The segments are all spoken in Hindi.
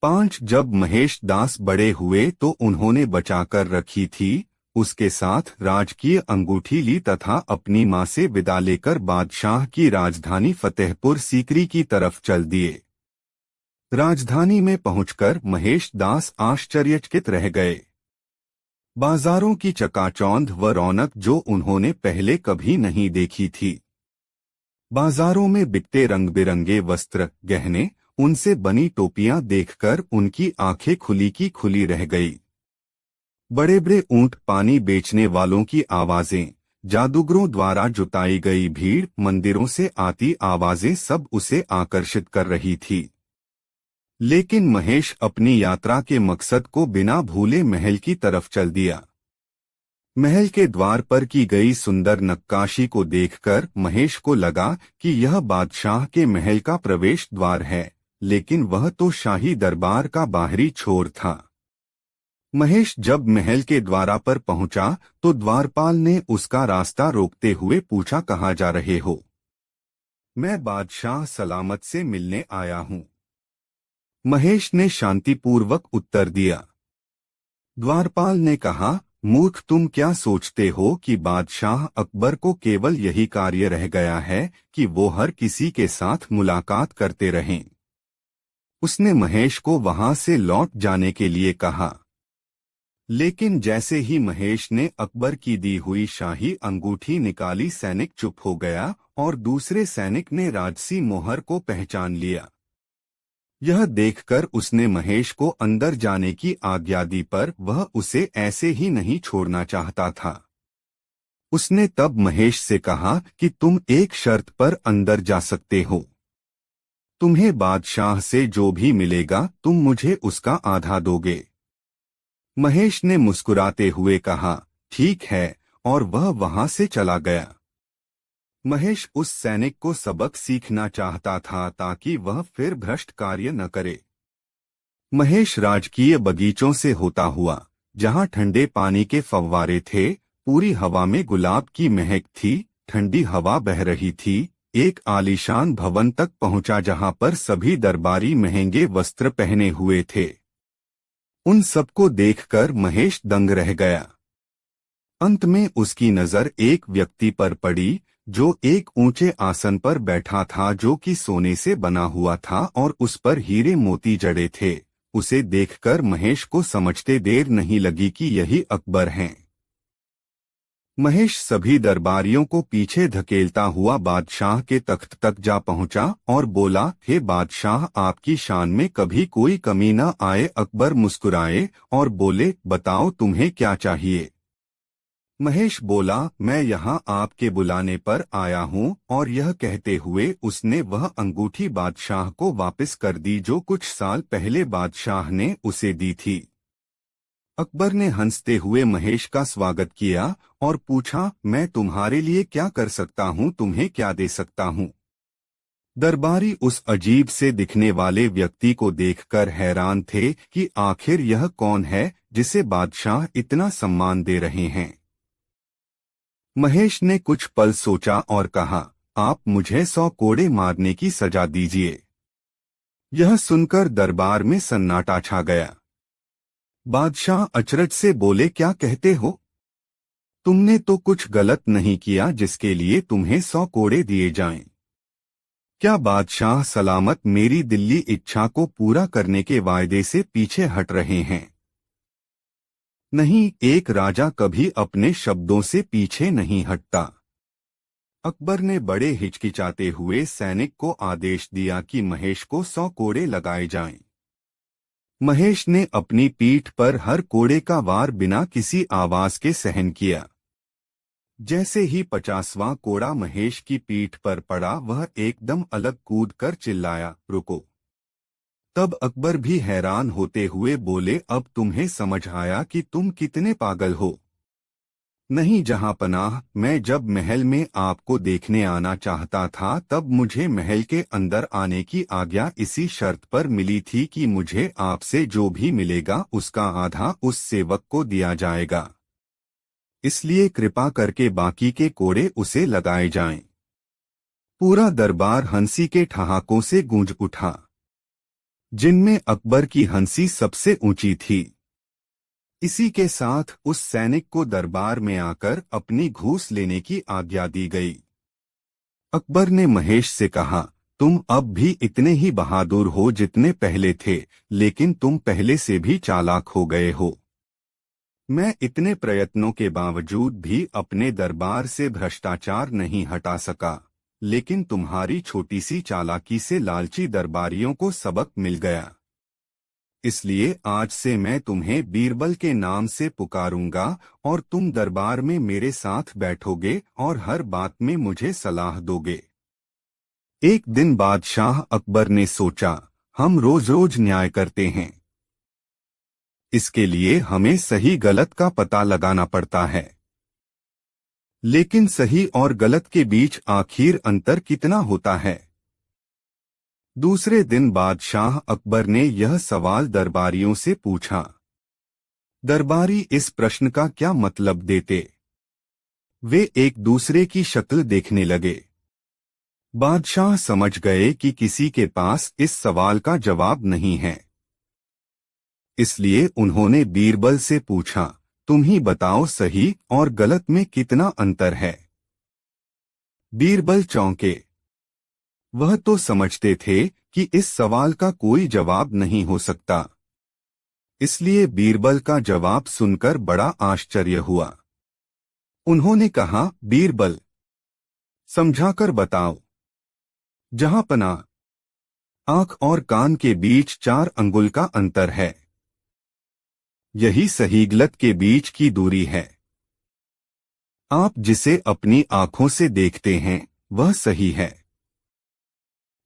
5 जब महेश दास बड़े हुए तो उन्होंने बचाकर रखी थी, उसके साथ राजकीय अंगूठी ली तथा अपनी मां से विदा लेकर बादशाह की राजधानी फतेहपुर सीकरी की तरफ चल दिए। राजधानी में पहुंचकर महेश दास आश्चर्यचकित रह गए। बाजारों की चकाचौंध व रौनक जो उन्होंने पहले कभी नहीं देखी थी। बाजारों में बिकते रंग बिरंगे वस्त्र, गहने, उनसे बनी टोपियां देखकर उनकी आंखें खुली की खुली रह गई। बड़े बड़े ऊंट, पानी बेचने वालों की आवाजें, जादूगरों द्वारा जुटाई गई भीड़, मंदिरों से आती आवाजें सब उसे आकर्षित कर रही थी। लेकिन महेश अपनी यात्रा के मकसद को बिना भूले महल की तरफ चल दिया। महल के द्वार पर की गई सुंदर नक्काशी को देखकर महेश को लगा कि यह बादशाह के महल का प्रवेश द्वार है, लेकिन वह तो शाही दरबार का बाहरी छोर था। महेश जब महल के द्वार पर पहुंचा तो द्वारपाल ने उसका रास्ता रोकते हुए पूछा, कहाँ जा रहे हो? मैं बादशाह सलामत से मिलने आया हूँ, महेश ने शांतिपूर्वक उत्तर दिया। द्वारपाल ने कहा, मूर्ख, तुम क्या सोचते हो कि बादशाह अकबर को केवल यही कार्य रह गया है कि वो हर किसी के साथ मुलाकात करते रहें? उसने महेश को वहां से लौट जाने के लिए कहा। लेकिन जैसे ही महेश ने अकबर की दी हुई शाही अंगूठी निकाली, सैनिक चुप हो गया और दूसरे सैनिक ने राजसी मोहर को पहचान लिया। यह देखकर उसने महेश को अंदर जाने की आज्ञा दी, पर वह उसे ऐसे ही नहीं छोड़ना चाहता था। उसने तब महेश से कहा कि तुम एक शर्त पर अंदर जा सकते हो। तुम्हें बादशाह से जो भी मिलेगा तुम मुझे उसका आधा दोगे। महेश ने मुस्कुराते हुए कहा, ठीक है, और वह वहां से चला गया। महेश उस सैनिक को सबक सीखना चाहता था ताकि वह फिर भ्रष्ट कार्य न करे। महेश राजकीय बगीचों से होता हुआ, जहां ठंडे पानी के फव्वारे थे, पूरी हवा में गुलाब की महक थी, ठंडी हवा बह रही थी, एक आलीशान भवन तक पहुंचा जहां पर सभी दरबारी महंगे वस्त्र पहने हुए थे। उन सबको देखकर महेश दंग रह गया। अंत में उसकी नजर एक व्यक्ति पर पड़ी जो एक ऊंचे आसन पर बैठा था, जो कि सोने से बना हुआ था और उस पर हीरे मोती जड़े थे। उसे देखकर महेश को समझते देर नहीं लगी कि यही अकबर हैं। महेश सभी दरबारियों को पीछे धकेलता हुआ बादशाह के तख्त तक जा पहुंचा और बोला, हे बादशाह, आपकी शान में कभी कोई कमी न आए। अकबर मुस्कुराए और बोले, बताओ तुम्हें क्या चाहिए? महेश बोला, मैं यहाँ आपके बुलाने पर आया हूँ, और यह कहते हुए उसने वह अंगूठी बादशाह को वापस कर दी जो कुछ साल पहले बादशाह ने उसे दी थी। अकबर ने हंसते हुए महेश का स्वागत किया और पूछा, मैं तुम्हारे लिए क्या कर सकता हूँ, तुम्हें क्या दे सकता हूँ? दरबारी उस अजीब से दिखने वाले व्यक्ति को देखकर हैरान थे कि आखिर यह कौन है जिसे बादशाह इतना सम्मान दे रहे हैं। महेश ने कुछ पल सोचा और कहा, आप मुझे 100 कोड़े मारने की सजा दीजिए। यह सुनकर दरबार में सन्नाटा छा गया। बादशाह अचरज से बोले, क्या कहते हो? तुमने तो कुछ गलत नहीं किया जिसके लिए तुम्हें 100 कोड़े दिए जाएं। क्या बादशाह सलामत मेरी दिल्ली इच्छा को पूरा करने के वायदे से पीछे हट रहे हैं? नहीं, एक राजा कभी अपने शब्दों से पीछे नहीं हटता। अकबर ने बड़े हिचकिचाते हुए सैनिक को आदेश दिया कि महेश को 100 कोड़े लगाए जाएं। महेश ने अपनी पीठ पर हर कोड़े का वार बिना किसी आवाज के सहन किया। जैसे ही 50वां कोड़ा महेश की पीठ पर पड़ा, वह एकदम अलग कूद कर चिल्लाया, रुको। तब अकबर भी हैरान होते हुए बोले, अब तुम्हें समझ आया कि तुम कितने पागल हो। नहीं जहां पनाह, मैं जब महल में आपको देखने आना चाहता था तब मुझे महल के अंदर आने की आज्ञा इसी शर्त पर मिली थी कि मुझे आपसे जो भी मिलेगा उसका आधा उस सेवक को दिया जाएगा। इसलिए कृपा करके बाकी के कोड़े उसे लगाए जाएं। पूरा दरबार हंसी के ठहाकों से गूंज उठा। जिनमें अकबर की हंसी सबसे ऊंची थी। इसी के साथ उस सैनिक को दरबार में आकर अपनी घूस लेने की आज्ञा दी गई। अकबर ने महेश से कहा, तुम अब भी इतने ही बहादुर हो जितने पहले थे, लेकिन तुम पहले से भी चालाक हो गए हो। मैं इतने प्रयत्नों के बावजूद भी अपने दरबार से भ्रष्टाचार नहीं हटा सका, लेकिन तुम्हारी छोटी सी चालाकी से लालची दरबारियों को सबक मिल गया। इसलिए आज से मैं तुम्हें बीरबल के नाम से पुकारूंगा और तुम दरबार में मेरे साथ बैठोगे और हर बात में मुझे सलाह दोगे। एक दिन बादशाह अकबर ने सोचा, हम रोज रोज न्याय करते हैं, इसके लिए हमें सही गलत का पता लगाना पड़ता है। लेकिन सही और गलत के बीच आखिर अंतर कितना होता है? दूसरे दिन बादशाह अकबर ने यह सवाल दरबारियों से पूछा। दरबारी इस प्रश्न का क्या मतलब देते? वे एक दूसरे की शक्ल देखने लगे। बादशाह समझ गए कि किसी के पास इस सवाल का जवाब नहीं है। इसलिए उन्होंने बीरबल से पूछा, तुम ही बताओ सही और गलत में कितना अंतर है? बीरबल चौंके। वह तो समझते थे कि इस सवाल का कोई जवाब नहीं हो सकता। इसलिए बीरबल का जवाब सुनकर बड़ा आश्चर्य हुआ। उन्होंने कहा, बीरबल, समझाकर बताओ। जहांपना, आंख और कान के बीच 4 अंगुल का अंतर है। यही सही गलत के बीच की दूरी है। आप जिसे अपनी आंखों से देखते हैं वह सही है,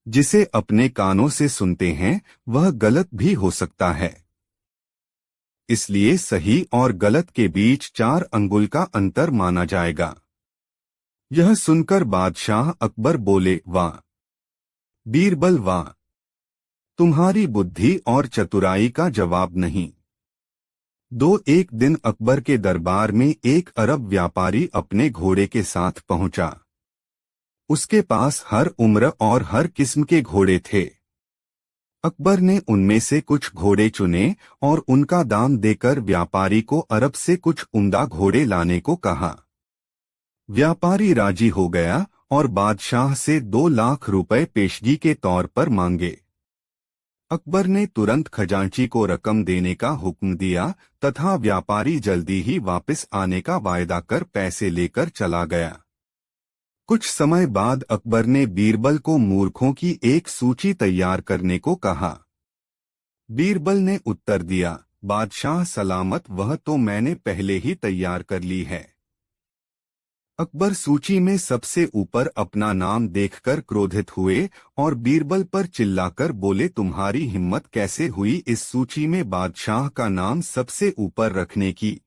जिसे अपने कानों से सुनते हैं वह गलत भी हो सकता है। इसलिए सही और गलत के बीच 4 अंगुल का अंतर माना जाएगा। यह सुनकर बादशाह अकबर बोले, वाह बीरबल वाह, तुम्हारी बुद्धि और चतुराई का जवाब नहीं। एक दिन अकबर के दरबार में एक अरब व्यापारी अपने घोड़े के साथ पहुंचा। उसके पास हर उम्र और हर किस्म के घोड़े थे। अकबर ने उनमें से कुछ घोड़े चुने और उनका दाम देकर व्यापारी को अरब से कुछ उम्दा घोड़े लाने को कहा। व्यापारी राजी हो गया और बादशाह से 2 लाख रुपए पेशगी के तौर पर मांगे। अकबर ने तुरंत खजांची को रकम देने का हुक्म दिया तथा व्यापारी जल्दी ही वापस आने का वायदा कर पैसे लेकर चला गया। कुछ समय बाद अकबर ने बीरबल को मूर्खों की एक सूची तैयार करने को कहा। बीरबल ने उत्तर दिया, बादशाह सलामत, वह तो मैंने पहले ही तैयार कर ली है। अकबर सूची में सबसे ऊपर अपना नाम देखकर क्रोधित हुए और बीरबल पर चिल्लाकर बोले, तुम्हारी हिम्मत कैसे हुई इस सूची में बादशाह का नाम सबसे ऊपर रखने की?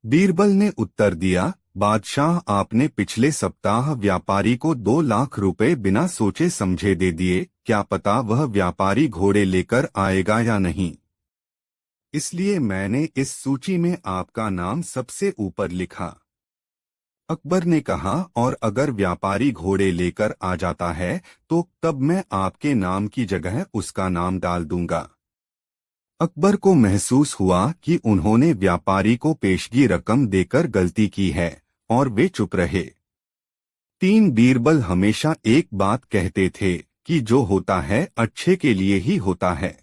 बीरबल ने उत्तर दिया, बादशाह आपने पिछले सप्ताह व्यापारी को 2 लाख रुपए बिना सोचे समझे दे दिए, क्या पता वह व्यापारी घोड़े लेकर आएगा या नहीं। इसलिए मैंने इस सूची में आपका नाम सबसे ऊपर लिखा। अकबर ने कहा, और अगर व्यापारी घोड़े लेकर आ जाता है तो तब मैं आपके नाम की जगह उसका नाम डाल दूंगा। अकबर को महसूस हुआ कि उन्होंने व्यापारी को पेशगी रकम देकर गलती की है और वे चुप रहे। बीरबल हमेशा एक बात कहते थे कि जो होता है अच्छे के लिए ही होता है।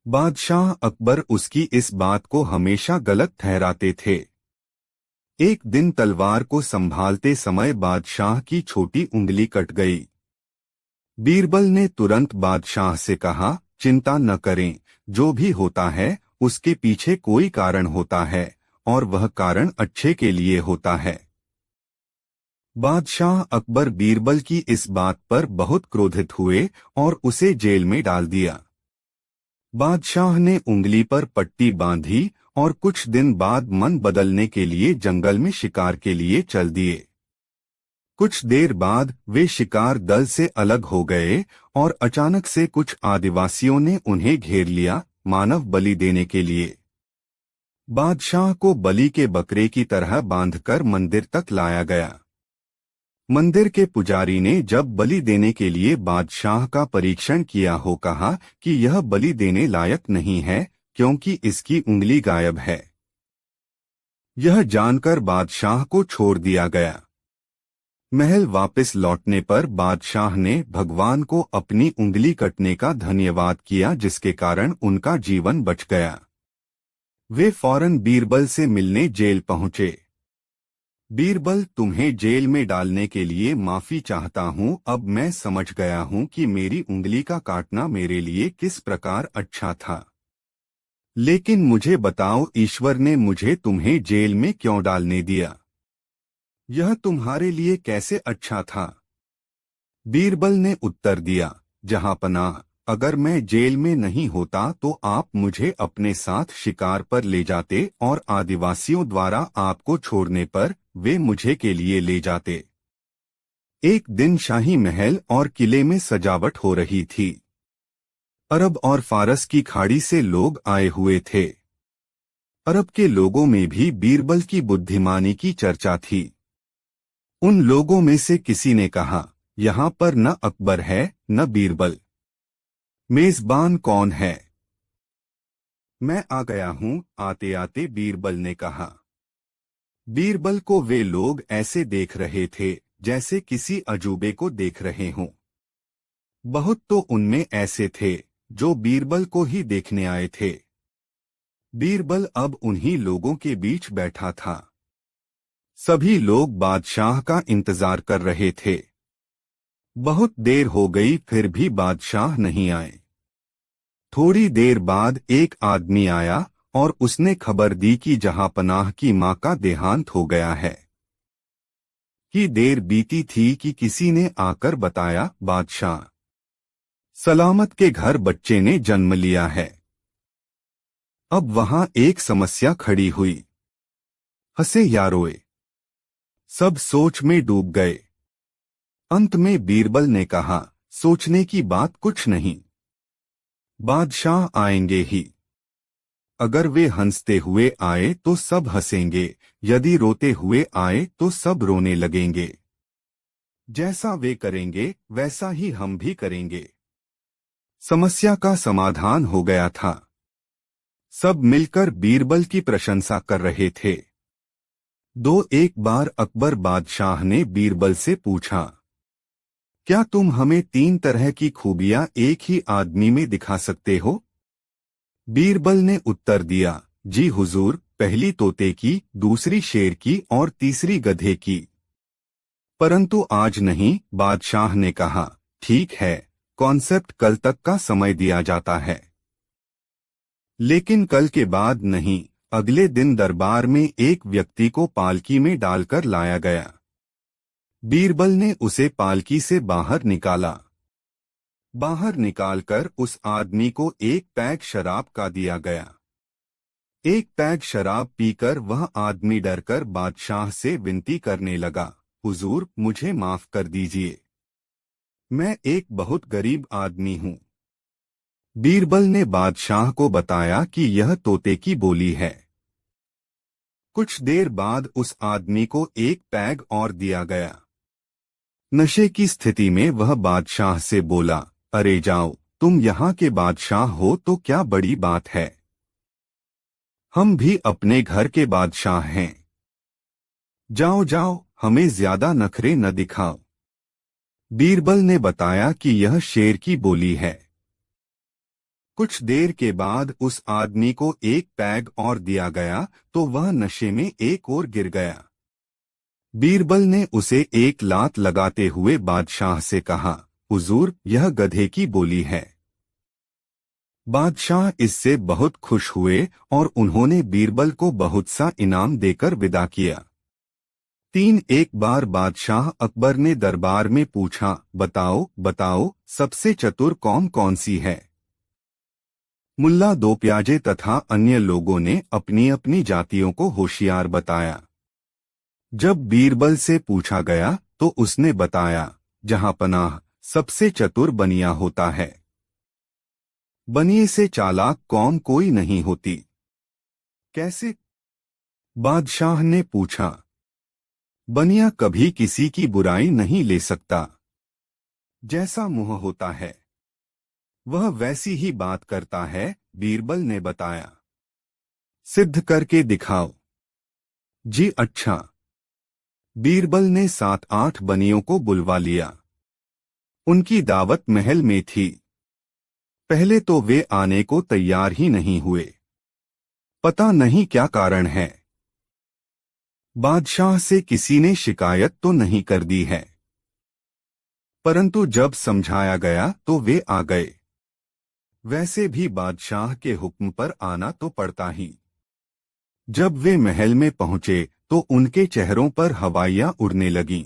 बादशाह अकबर उसकी इस बात को हमेशा गलत ठहराते थे। एक दिन तलवार को संभालते समय बादशाह की छोटी उंगली कट गई। बीरबल ने तुरंत बादशाह से कहा, चिंता न करें, जो भी होता है उसके पीछे कोई कारण होता है और वह कारण अच्छे के लिए होता है। बादशाह अकबर बीरबल की इस बात पर बहुत क्रोधित हुए और उसे जेल में डाल दिया। बादशाह ने उंगली पर पट्टी बांधी और कुछ दिन बाद मन बदलने के लिए जंगल में शिकार के लिए चल दिए। कुछ देर बाद वे शिकार दल से अलग हो गए और अचानक से कुछ आदिवासियों ने उन्हें घेर लिया, मानव बलि देने के लिए। बादशाह को बलि के बकरे की तरह बांधकर मंदिर तक लाया गया। मंदिर के पुजारी ने जब बलि देने के लिए बादशाह का परीक्षण किया हो कहा कि यह बलि देने लायक नहीं है क्योंकि इसकी उंगली गायब है। यह जानकर बादशाह को छोड़ दिया गया। महल वापस लौटने पर बादशाह ने भगवान को अपनी उंगली कटने का धन्यवाद किया जिसके कारण उनका जीवन बच गया। वे फौरन बीरबल से मिलने जेल पहुंचे। बीरबल, तुम्हें जेल में डालने के लिए माफी चाहता हूं। अब मैं समझ गया हूं कि मेरी उंगली का काटना मेरे लिए किस प्रकार अच्छा था। लेकिन मुझे बताओ, ईश्वर ने मुझे तुम्हें जेल में क्यों डालने दिया? यह तुम्हारे लिए कैसे अच्छा था? बीरबल ने उत्तर दिया, जहांपनाह, अगर मैं जेल में नहीं होता तो आप मुझे अपने साथ शिकार पर ले जाते और आदिवासियों द्वारा आपको छोड़ने पर वे मुझे के लिए ले जाते। एक दिन शाही महल और किले में सजावट हो रही थी। अरब और फारस की खाड़ी से लोग आए हुए थे। अरब के लोगों में भी बीरबल की बुद्धिमानी की चर्चा थी। उन लोगों में से किसी ने कहा, यहाँ पर न अकबर है न बीरबल। मेजबान कौन है? मैं आ गया हूँ, आते आते बीरबल ने कहा। बीरबल को वे लोग ऐसे देख रहे थे जैसे किसी अजूबे को देख रहे हों। बहुत तो उनमें ऐसे थे जो बीरबल को ही देखने आए थे। बीरबल अब उन्हीं लोगों के बीच बैठा था। सभी लोग बादशाह का इंतजार कर रहे थे। बहुत देर हो गई फिर भी बादशाह नहीं आए। थोड़ी देर बाद एक आदमी आया और उसने खबर दी कि जहांपनाह की मां का देहांत हो गया है। कि देर बीती थी कि किसी ने आकर बताया, बादशाह सलामत के घर बच्चे ने जन्म लिया है। अब वहां एक समस्या खड़ी हुई। हंसे या रोए, सब सोच में डूब गए। अंत में बीरबल ने कहा, सोचने की बात कुछ नहीं, बादशाह आएंगे ही। अगर वे हंसते हुए आए तो सब हंसेंगे, यदि रोते हुए आए तो सब रोने लगेंगे। जैसा वे करेंगे वैसा ही हम भी करेंगे। समस्या का समाधान हो गया था। सब मिलकर बीरबल की प्रशंसा कर रहे थे। एक बार अकबर बादशाह ने बीरबल से पूछा, क्या तुम हमें 3 तरह की खूबियां एक ही आदमी में दिखा सकते हो? बीरबल ने उत्तर दिया, जी हुजूर, पहली तोते की, दूसरी शेर की और तीसरी गधे की। परंतु आज नहीं, बादशाह ने कहा। ठीक है, कॉन्सेप्ट कल तक का समय दिया जाता है। लेकिन कल के बाद नहीं। अगले दिन दरबार में एक व्यक्ति को पालकी में डालकर लाया गया। बीरबल ने उसे पालकी से बाहर निकाला। बाहर निकालकर उस आदमी को एक पैग शराब का दिया गया। एक पैग शराब पीकर वह आदमी डरकर बादशाह से विनती करने लगा, हुजूर, मुझे माफ कर दीजिए, मैं एक बहुत गरीब आदमी हूँ। बीरबल ने बादशाह को बताया कि यह तोते की बोली है। कुछ देर बाद उस आदमी को एक पैग और दिया गया। नशे की स्थिति में वह बादशाह से बोला, अरे जाओ, तुम यहाँ के बादशाह हो तो क्या बड़ी बात है, हम भी अपने घर के बादशाह हैं। जाओ जाओ, हमें ज्यादा नखरे न दिखाओ। बीरबल ने बताया कि यह शेर की बोली है। कुछ देर के बाद उस आदमी को एक पैग और दिया गया तो वह नशे में एक और गिर गया। बीरबल ने उसे एक लात लगाते हुए बादशाह से कहा, हुजूर, यह गधे की बोली है। बादशाह इससे बहुत खुश हुए और उन्होंने बीरबल को बहुत सा इनाम देकर विदा किया। एक बार बादशाह अकबर ने दरबार में पूछा, बताओ बताओ, सबसे चतुर कौन कौन सी है? मुल्ला दो प्याजे तथा अन्य लोगों ने अपनी अपनी जातियों को होशियार बताया। जब बीरबल से पूछा गया तो उसने बताया, जहांपनाह, सबसे चतुर बनिया होता है। बनिए से चालाक कौन कोई नहीं होती। कैसे? बादशाह ने पूछा। बनिया कभी किसी की बुराई नहीं ले सकता। जैसा मुंह होता है वह वैसी ही बात करता है, बीरबल ने बताया। सिद्ध करके दिखाओ। जी अच्छा। बीरबल ने 7-8 बनियों को बुलवा लिया। उनकी दावत महल में थी। पहले तो वे आने को तैयार ही नहीं हुए। पता नहीं क्या कारण है। बादशाह से किसी ने शिकायत तो नहीं कर दी है, परंतु जब समझाया गया तो वे आ गए। वैसे भी बादशाह के हुक्म पर आना तो पड़ता ही। जब वे महल में पहुंचे तो उनके चेहरों पर हवाइयां उड़ने लगीं।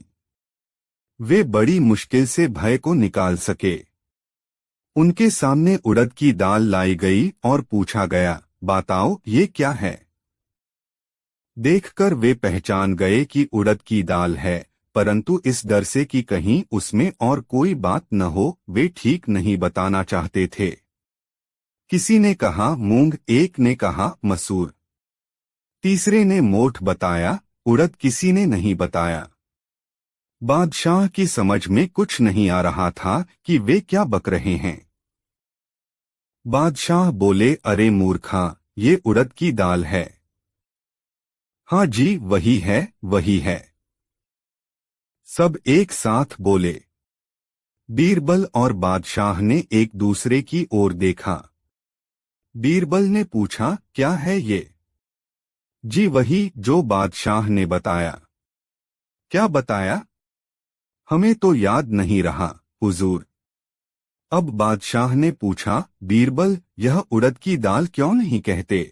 वे बड़ी मुश्किल से भय को निकाल सके। उनके सामने उड़द की दाल लाई गई और पूछा गया, बताओ ये क्या है। देखकर वे पहचान गए कि उड़द की दाल है, परंतु इस डर से कि कहीं उसमें और कोई बात न हो, वे ठीक नहीं बताना चाहते थे। किसी ने कहा मूंग, एक ने कहा मसूर, तीसरे ने मोठ बताया, उड़द किसी ने नहीं बताया। बादशाह की समझ में कुछ नहीं आ रहा था कि वे क्या बक रहे हैं। बादशाह बोले, अरे मूर्खा, ये उड़द की दाल है। हाँ जी, वही है, वही है। सब एक साथ बोले। बीरबल और बादशाह ने एक दूसरे की ओर देखा। बीरबल ने पूछा, क्या है ये। जी वही जो बादशाह ने बताया। क्या बताया। हमें तो याद नहीं रहा, हुजूर। अब बादशाह ने पूछा, बीरबल, यह उड़द की दाल क्यों नहीं कहते।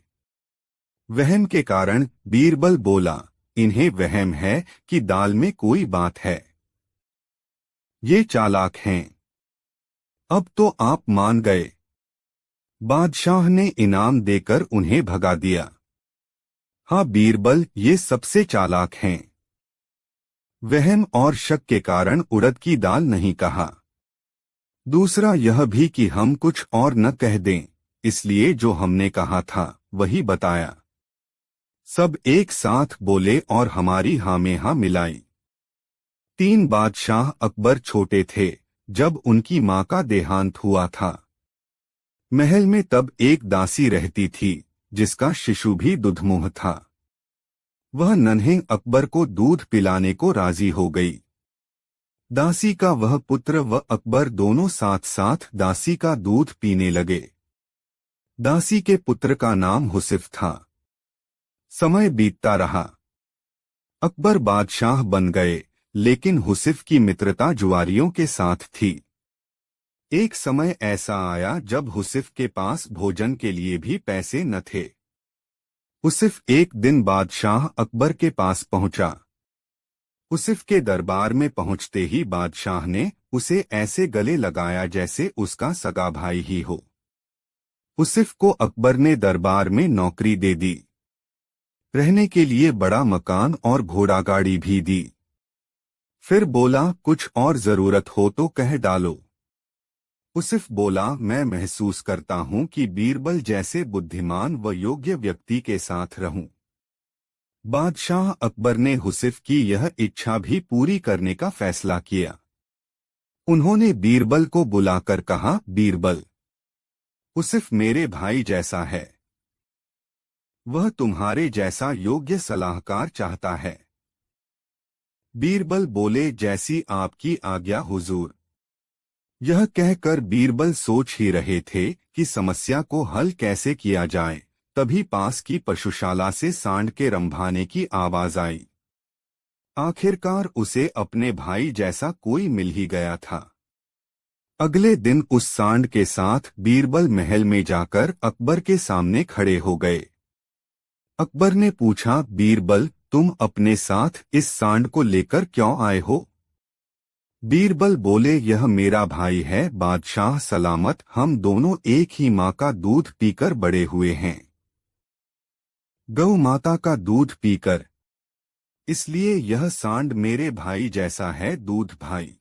वहम के कारण बीरबल बोला, इन्हें वहम है कि दाल में कोई बात है। ये चालाक हैं। अब तो आप मान गए। बादशाह ने इनाम देकर उन्हें भगा दिया। हाँ बीरबल, ये सबसे चालाक हैं। वहम और शक के कारण उड़द की दाल नहीं कहा। दूसरा यह भी कि हम कुछ और न कह दें, इसलिए जो हमने कहा था वही बताया। सब एक साथ बोले और हमारी हाँ में हाँ मिलाई। 3 बादशाह अकबर छोटे थे जब उनकी मां का देहांत हुआ था। महल में तब एक दासी रहती थी जिसका शिशु भी दुधमुह था। वह नन्हे अकबर को दूध पिलाने को राजी हो गई। दासी का वह पुत्र व अकबर दोनों साथ साथ दासी का दूध पीने लगे। दासी के पुत्र का नाम हुसिफ था। समय बीतता रहा। अकबर बादशाह बन गए, लेकिन हुसिफ की मित्रता जुआरियों के साथ थी। एक समय ऐसा आया जब हुसिफ के पास भोजन के लिए भी पैसे न थे। हुसिफ एक दिन बादशाह अकबर के पास पहुंचा। हुसिफ के दरबार में पहुंचते ही बादशाह ने उसे ऐसे गले लगाया जैसे उसका सगा भाई ही हो। हुसिफ को अकबर ने दरबार में नौकरी दे दी। रहने के लिए बड़ा मकान और घोड़ा गाड़ी भी दी। फिर बोला, कुछ और जरूरत हो तो कह डालो। हुसिफ बोला, मैं महसूस करता हूं कि बीरबल जैसे बुद्धिमान व योग्य व्यक्ति के साथ रहूं। बादशाह अकबर ने हुसिफ की यह इच्छा भी पूरी करने का फैसला किया। उन्होंने बीरबल को बुलाकर कहा, बीरबल, हुसिफ मेरे भाई जैसा है। वह तुम्हारे जैसा योग्य सलाहकार चाहता है। बीरबल बोले, जैसी आपकी आज्ञा हुजूर। यह कहकर बीरबल सोच ही रहे थे कि समस्या को हल कैसे किया जाए, तभी पास की पशुशाला से सांड के रंभाने की आवाज आई। आखिरकार उसे अपने भाई जैसा कोई मिल ही गया था। अगले दिन उस सांड के साथ बीरबल महल में जाकर अकबर के सामने खड़े हो गए। अकबर ने पूछा, बीरबल, तुम अपने साथ इस सांड को लेकर क्यों आए हो। बीरबल बोले, यह मेरा भाई है बादशाह सलामत, हम दोनों एक ही माँ का दूध पीकर बड़े हुए हैं। गौ माता का दूध पीकर, इसलिए यह सांड मेरे भाई जैसा है, दूध भाई।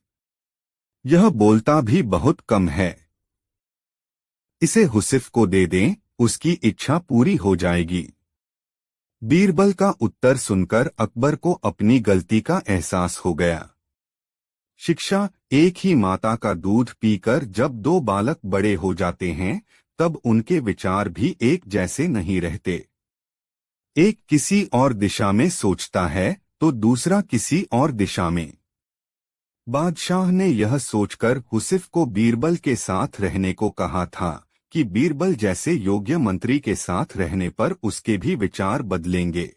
यह बोलता भी बहुत कम है। इसे हुसिफ को दे दें, उसकी इच्छा पूरी हो जाएगी। बीरबल का उत्तर सुनकर अकबर को अपनी गलती का एहसास हो गया। शिक्षा। एक ही माता का दूध पीकर जब दो बालक बड़े हो जाते हैं, तब उनके विचार भी एक जैसे नहीं रहते। एक किसी और दिशा में सोचता है तो दूसरा किसी और दिशा में। बादशाह ने यह सोचकर हुसिफ को बीरबल के साथ रहने को कहा था कि बीरबल जैसे योग्य मंत्री के साथ रहने पर उसके भी विचार बदलेंगे।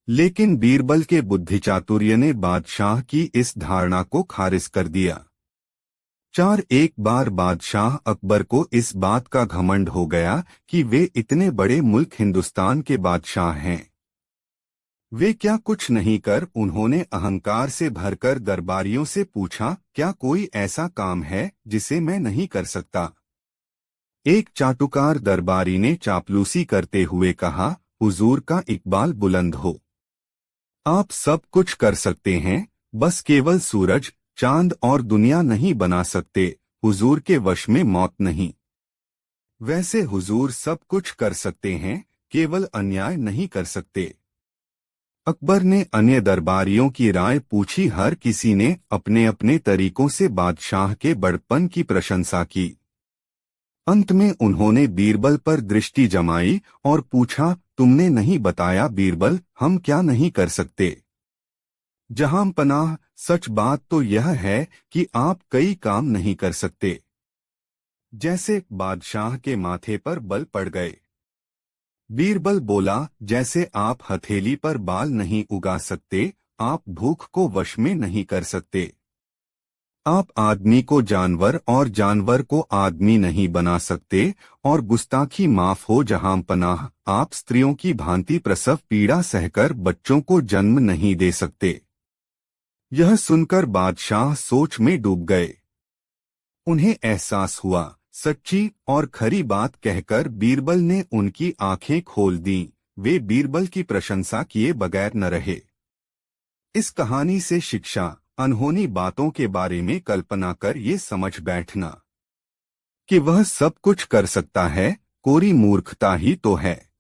लेकिन बीरबल के बुद्धिचातुर्य ने बादशाह की इस धारणा को खारिज कर दिया। एक बार बादशाह अकबर को इस बात का घमंड हो गया कि वे इतने बड़े मुल्क हिंदुस्तान के बादशाह हैं। वे क्या कुछ नहीं कर उन्होंने अहंकार से भरकर दरबारियों से पूछा, क्या कोई ऐसा काम है जिसे मैं नहीं कर सकता? एक चाटुकार दरबारी ने चापलूसी करते हुए कहा, हुजूर का इकबाल बुलंद हो। आप सब कुछ कर सकते हैं, बस केवल सूरज, चांद और दुनिया नहीं बना सकते। हुजूर के वश में मौत नहीं। वैसे हुजूर सब कुछ कर सकते हैं, केवल अन्याय नहीं कर सकते। अकबर ने अन्य दरबारियों की राय पूछी। हर किसी ने अपने अपने तरीकों से बादशाह के बड़पन की प्रशंसा की। अंत में उन्होंने बीरबल पर दृष्टि जमाई और पूछा, तुमने नहीं बताया बीरबल, हम क्या नहीं कर सकते? जहां पनाह, सच बात तो यह है कि आप कई काम नहीं कर सकते। जैसे बादशाह के माथे पर बल पड़ गए। बीरबल बोला, जैसे आप हथेली पर बाल नहीं उगा सकते, आप भूख को वश में नहीं कर सकते। आप आदमी को जानवर और जानवर को आदमी नहीं बना सकते। और गुस्ताखी माफ हो जहां पनाह, आप स्त्रियों की भांति प्रसव पीड़ा सहकर बच्चों को जन्म नहीं दे सकते। यह सुनकर बादशाह सोच में डूब गए। उन्हें एहसास हुआ, सच्ची और खरी बात कहकर बीरबल ने उनकी आंखें खोल दीं। वे बीरबल की प्रशंसा किए बगैर न रहे। इस कहानी से शिक्षा, अनहोनी बातों के बारे में कल्पना कर ये समझ बैठना कि वह सब कुछ कर सकता है, कोरी मूर्खता ही तो है।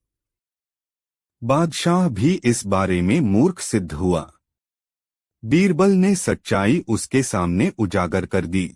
बादशाह भी इस बारे में मूर्ख सिद्ध हुआ। बीरबल ने सच्चाई उसके सामने उजागर कर दी।